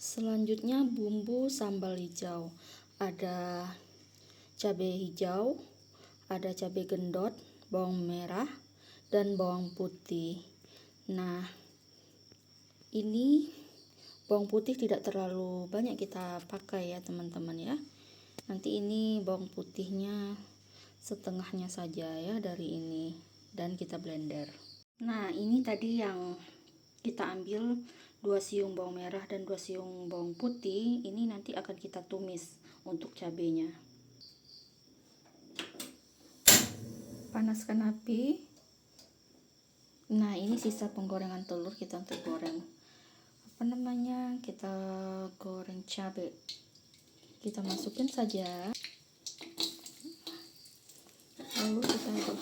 Selanjutnya bumbu sambal hijau. Ada cabai hijau, ada cabai gendot, bawang merah, dan bawang putih. Nah, ini bawang putih tidak terlalu banyak kita pakai ya teman-teman ya. Nanti ini bawang putihnya setengahnya saja ya dari ini, dan kita blender. Nah, ini tadi yang kita ambil 2 siung bawang merah dan 2 siung bawang putih. Ini nanti akan kita tumis untuk cabenya. Panaskan api. Nah, ini sisa penggorengan telur kita untuk goreng. Kita goreng cabai. Kita masukin saja. Lalu kita aduk.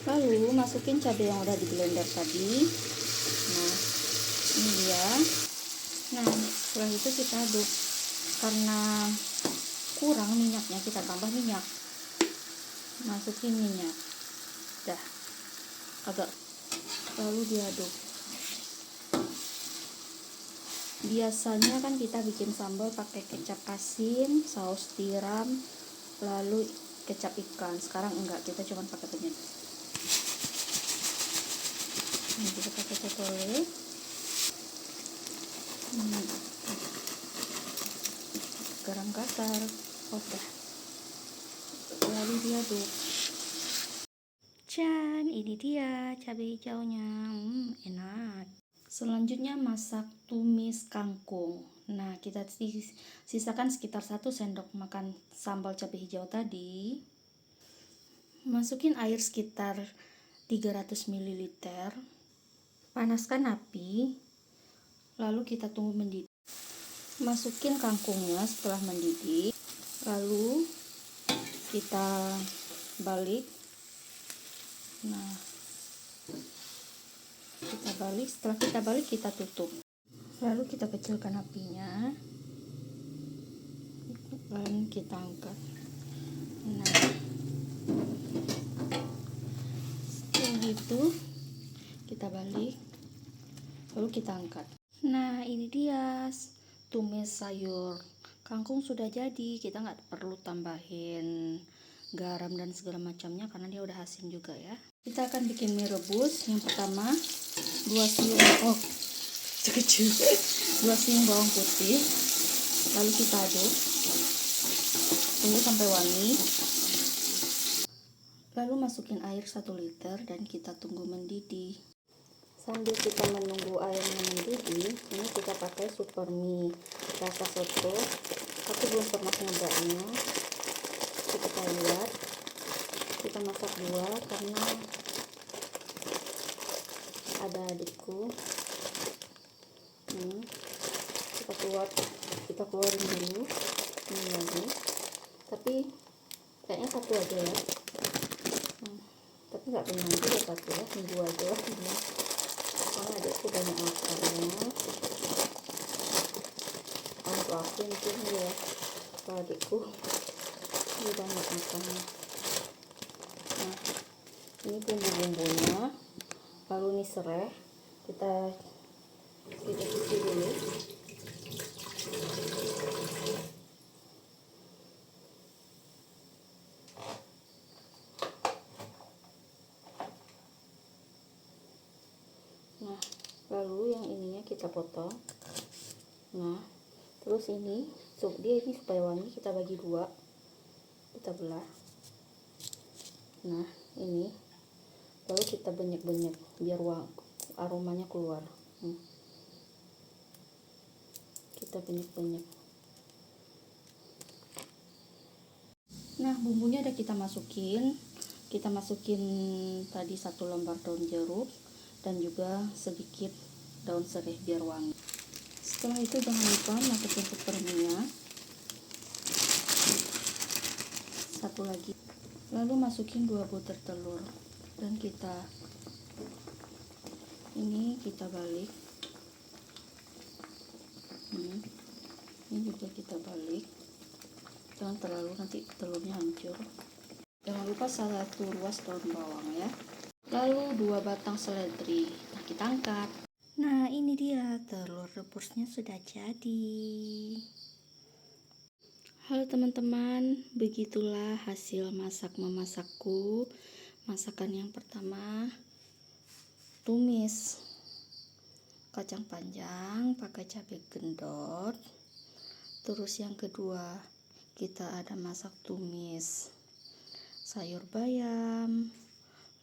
Lalu masukin cabai yang udah di blender tadi. Nah, ini dia. Nah, setelah itu kita aduk. Karena kurang minyaknya, kita tambah minyak. Masukin minyak. Dah. Lalu diaduk. Biasanya kan kita bikin sambal pakai kecap asin, saus tiram, lalu kecap ikan. Sekarang enggak, kita cuma pakai penyedap. Ini kita pakai coklat. Garam kasar. Oke. Lalu diaduk. Can, ini dia cabai hijaunya. Enak. Selanjutnya masak tumis kangkung. Nah, kita sisakan sekitar 1 sendok makan sambal cabai hijau tadi. Masukin air sekitar 300 ml. Panaskan api. Lalu kita tunggu mendidih. Masukin kangkungnya setelah mendidih. Lalu kita balik. Nah, kita balik. Setelah kita balik, kita tutup. Lalu kita kecilkan apinya. Lalu kita angkat. Nah, setelah itu kita balik. Lalu kita angkat. Nah, ini dia tumis sayur kangkung sudah jadi. Kita nggak perlu tambahin garam dan segala macamnya karena dia udah asin juga ya. Kita akan bikin mie rebus. Yang pertama 2 siung 2 siung bawang putih. Lalu kita aduk. Tunggu sampai wangi. Lalu masukin air 1 liter dan kita tunggu mendidih. Sambil kita menunggu airnya mendidih, ini kita pakai super mie rasa soto. Aku belum pernah nyobanya. Kita lihat. Kita masak 2 karena ada adikku. Kita keluarin dulu. Ini lagi. Tapi kayaknya 1 aja ya. Tapi nggak kenyang juga 1 ya. 2 aja lah ini. Soalnya adikku banyak makannya. Untuk aku mungkin ya. Kalau adikku ini banyak makannya. Nah, ini bumbu-bumbunya. Lalu ini serai. Kita isi dulu. Nah, lalu yang ininya kita potong. Nah, terus ini dia ini supaya wangi kita bagi 2. Kita belah. Nah, ini lalu kita banyak-banyak biar aromanya keluar. Kita banyak-banyak. Nah, bumbunya udah kita masukin tadi 1 lembar daun jeruk dan juga sedikit daun serai biar wangi. Setelah itu jangan lupa masukin superminya 1 lagi. Lalu masukin 2 butir telur dan kita balik. Ini juga kita balik. Jangan terlalu, nanti telurnya hancur. Jangan lupa 1 ruas daun bawang ya. lalu 2 batang seledri. Nah, kita angkat. Nah, ini dia telur rebusnya sudah jadi. Halo teman-teman, begitulah hasil masak-memasakku. Masakan yang pertama, tumis kacang panjang pakai cabai gendot. Terus yang kedua, kita ada masak tumis sayur bayam.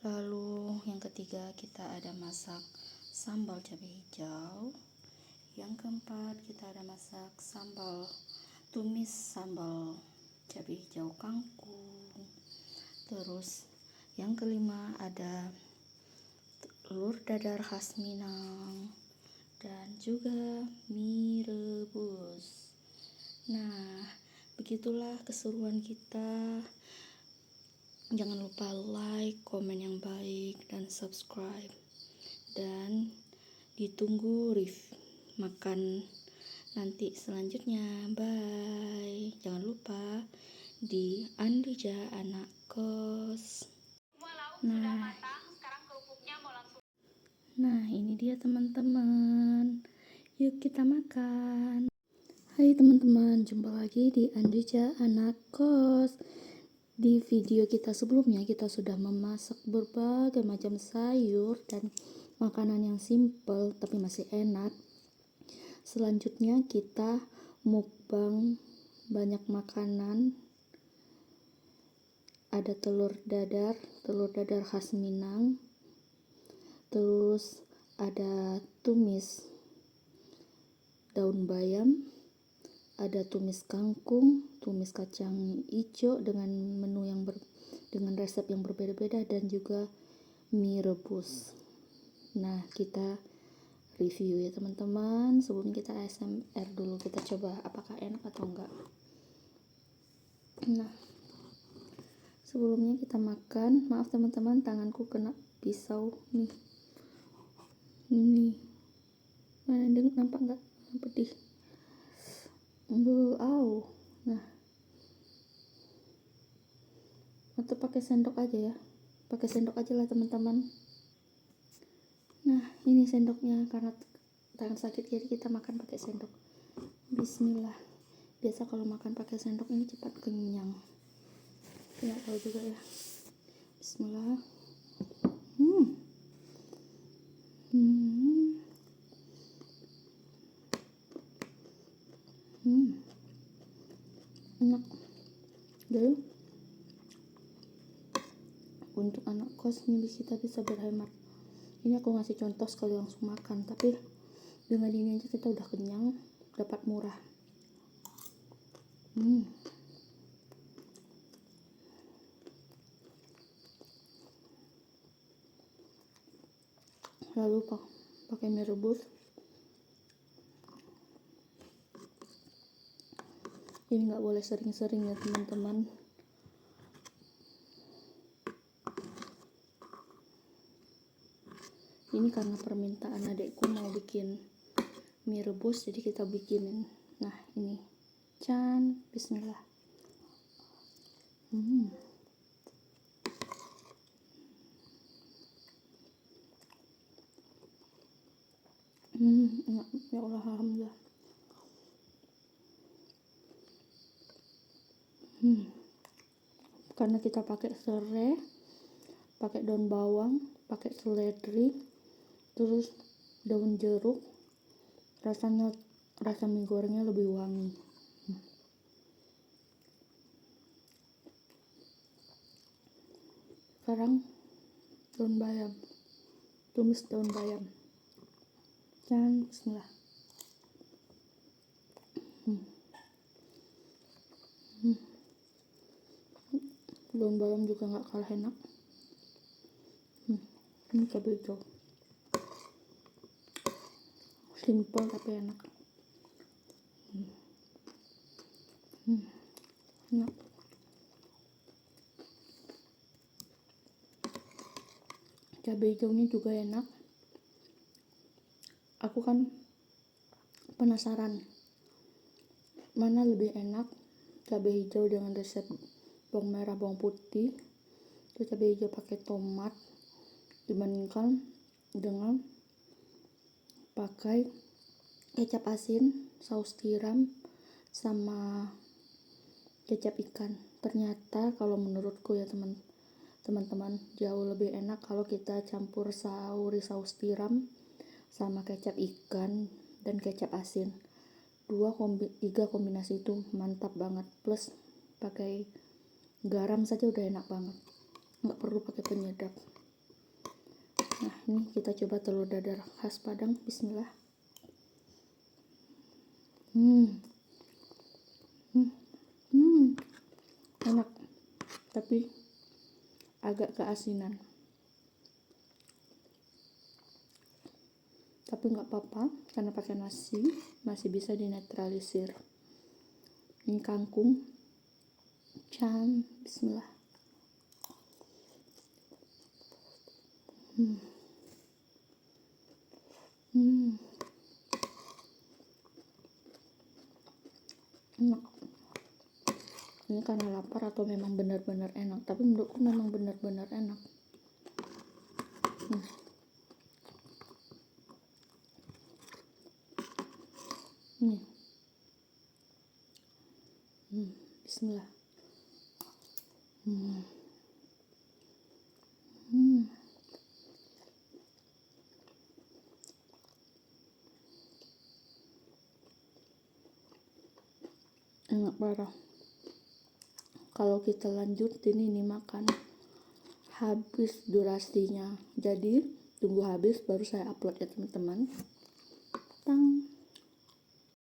Lalu yang ketiga, kita ada masak sambal cabai hijau. Yang keempat, kita ada masak tumis sambal cabai hijau kangkung. Terus yang kelima ada telur dadar khas Minang dan juga mie rebus. Nah, begitulah keseruan kita. Jangan lupa like, komen yang baik, dan subscribe. Dan ditunggu review makan nanti selanjutnya. Bye. Jangan lupa di Andrija Anak Kos. Nah, ini dia teman-teman. Yuk kita makan. Hai teman-teman, jumpa lagi di Andrija Anak Kos. Di video kita sebelumnya kita sudah memasak berbagai macam sayur dan makanan yang simple tapi masih enak. Selanjutnya kita mukbang banyak makanan. Ada telur dadar khas Minang. Terus ada tumis daun bayam, ada tumis kangkung, tumis kacang hijau dengan menu dengan resep yang berbeda-beda, dan juga mie rebus. Nah, kita review ya teman-teman. Sebelum kita ASMR dulu, kita coba apakah enak atau enggak. Nah, sebelumnya kita makan. Maaf teman-teman, tanganku kena pisau nih. Ini mana, nampak enggak? Pedih. Nah, atau pakai sendok aja ya. Pakai sendok aja lah teman-teman. Nah, ini sendoknya, karena tangan sakit jadi kita makan pakai sendok. Bismillah. Biasa kalau makan pakai sendok ini cepat kenyang. Nggak tahu juga ya. Bismillah. Enak. Jadi untuk anak kos ini kita bisa berhemat. Ini aku ngasih contoh sekali langsung makan, tapi dengan ini aja kita udah kenyang, dapat murah. Lalu pakai mie rebus. Ini nggak boleh sering-sering ya teman-teman. Ini karena permintaan adekku mau bikin mie rebus, jadi kita bikinin. Nah, ini. Bismillah. Ya Allah, alhamdulillah. Karena kita pakai serai, pakai daun bawang, pakai seledri, terus daun jeruk, rasa mie gorengnya lebih wangi. Sekarang daun bayam, tumis daun bayam. Bismillah. Daun bayam juga nggak kalah enak. Ini cabai hijau, simple tapi enak. Enak. Cabai hijaunya juga enak. Aku kan penasaran mana lebih enak, cabai hijau dengan resep bawang merah, bawang putih, terus cabai hijau pakai tomat, dibandingkan dengan pakai kecap asin, saus tiram, sama kecap ikan. Ternyata kalau menurutku ya teman-teman jauh lebih enak kalau kita campur saus tiram sama kecap ikan dan kecap asin. 3 kombinasi itu mantap banget, plus pakai garam saja udah enak banget, nggak perlu pakai penyedap. Nah, ini kita coba telur dadar khas Padang. Bismillah. Enak, tapi agak keasinan. Tapi nggak apa-apa, karena pakai nasi masih bisa dinetralisir. Ini kangkung. Bismillah. Enak. Ini karena lapar atau memang benar-benar enak, tapi menurutku memang benar-benar enak. Bismillah. Enak parah. Kalau kita lanjutin ini makan, habis durasinya. Jadi tunggu habis baru saya upload ya teman-teman.